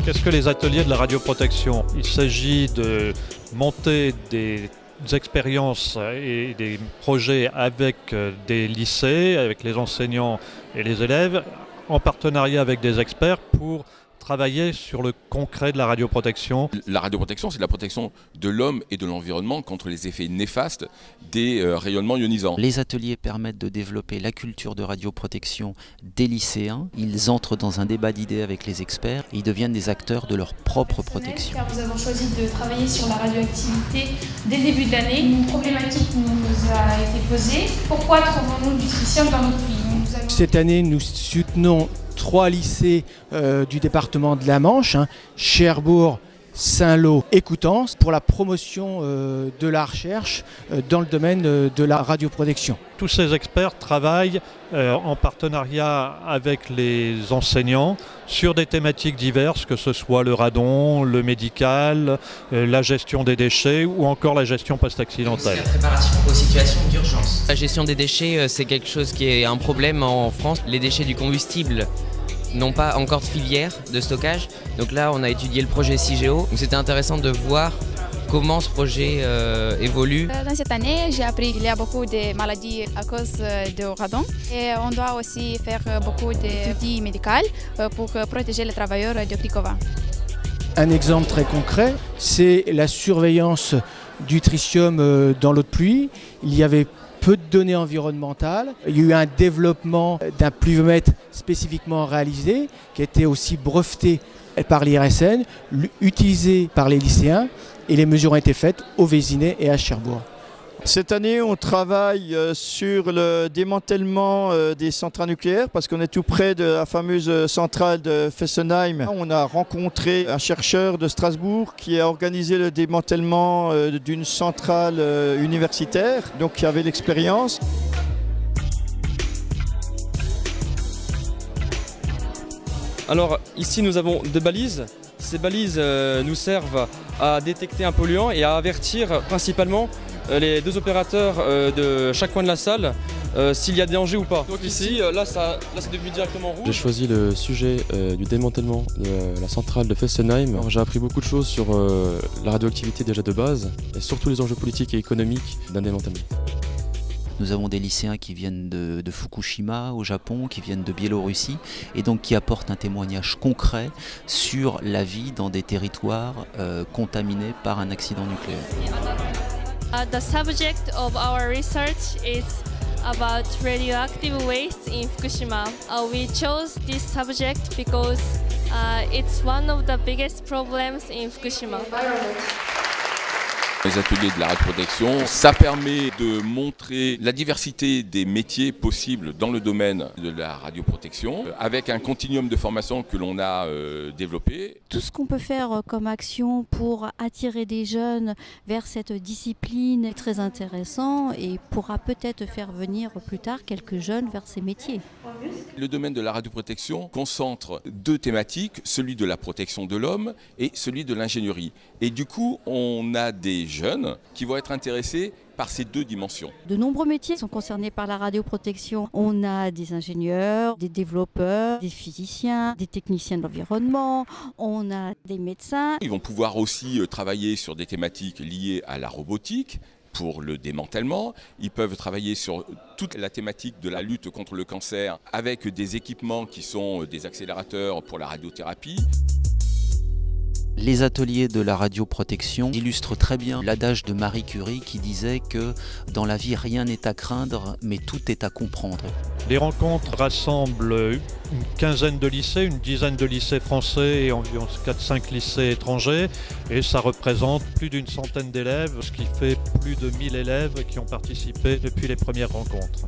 Qu'est-ce que les ateliers de la radioprotection? Il s'agit de monter des expériences et des projets avec des lycées, avec les enseignants et les élèves, en partenariat avec des experts pour travailler sur le concret de la radioprotection. La radioprotection, c'est la protection de l'homme et de l'environnement contre les effets néfastes des rayonnements ionisants. Les ateliers permettent de développer la culture de radioprotection des lycéens. Ils entrent dans un débat d'idées avec les experts et ils deviennent des acteurs de leur propre protection. Car nous avons choisi de travailler sur la radioactivité dès le début de l'année. Une problématique nous a été posée. Pourquoi trouvons-nous du tritium dans notre pays? Cette année, nous soutenons 3 lycées du département de la Manche, Cherbourg, Saint-Lô et Coutances, pour la promotion de la recherche dans le domaine de la radioprotection. Tous ces experts travaillent en partenariat avec les enseignants sur des thématiques diverses, que ce soit le radon, le médical, la gestion des déchets ou encore la gestion post-accidentelle. La préparation aux situations d'urgence. La gestion des déchets, c'est quelque chose qui est un problème en France. Les déchets du combustible n'ont pas encore de filière de stockage. Donc là, on a étudié le projet CIGEO. C'était intéressant de voir comment ce projet évolue. Dans cette année, j'ai appris qu'il y a beaucoup de maladies à cause du radon. Et on doit aussi faire beaucoup d'études médicales pour protéger les travailleurs de Krikova. Un exemple très concret, c'est la surveillance du tritium dans l'eau de pluie. Il y avait peu de données environnementales. Il y a eu un développement d'un pluviomètre spécifiquement réalisé, qui a été aussi breveté par l'IRSN, utilisé par les lycéens, et les mesures ont été faittes au Vésinet et à Cherbourg. Cette année, on travaille sur le démantèlement des centrales nucléaires parce qu'on est tout près de la fameuse centrale de Fessenheim. On a rencontré un chercheur de Strasbourg qui a organisé le démantèlement d'une centrale universitaire, donc qui avait l'expérience. Alors ici nous avons 2 balises. Ces balises nous servent à détecter un polluant et à avertir principalement les 2 opérateurs de chaque coin de la salle s'il y a danger ou pas. Donc ici, là c'est devenu directement rouge. J'ai choisi le sujet du démantèlement de la centrale de Fessenheim. J'ai appris beaucoup de choses sur la radioactivité déjà de base et surtout les enjeux politiques et économiques d'un démantèlement. Nous avons des lycéens qui viennent de Fukushima au Japon, qui viennent de Biélorussie et donc qui apportent un témoignage concret sur la vie dans des territoires contaminés par un accident nucléaire. The subject of our research is about radioactive waste in Fukushima. We chose this subject because it's one of the biggest problems in Fukushima. Les ateliers de la radioprotection, ça permet de montrer la diversité des métiers possibles dans le domaine de la radioprotection, avec un continuum de formation que l'on a développé. Tout ce qu'on peut faire comme action pour attirer des jeunes vers cette discipline est très intéressant et pourra peut-être faire venir plus tard quelques jeunes vers ces métiers. Le domaine de la radioprotection concentre 2 thématiques, celui de la protection de l'homme et celui de l'ingénierie. Et du coup, on a des jeunes qui vont être intéressés par ces 2 dimensions. De nombreux métiers sont concernés par la radioprotection. On a des ingénieurs, des développeurs, des physiciens, des techniciens de l'environnement, on a des médecins. Ils vont pouvoir aussi travailler sur des thématiques liées à la robotique, pour le démantèlement. Ils peuvent travailler sur toute la thématique de la lutte contre le cancer avec des équipements qui sont des accélérateurs pour la radiothérapie. Les ateliers de la radioprotection illustrent très bien l'adage de Marie Curie qui disait que dans la vie rien n'est à craindre mais tout est à comprendre. Les rencontres rassemblent une quinzaine de lycées, une dizaine de lycées français et environ 4-5 lycées étrangers et ça représente plus d'une centaine d'élèves, ce qui fait plus de 1000 élèves qui ont participé depuis les premières rencontres.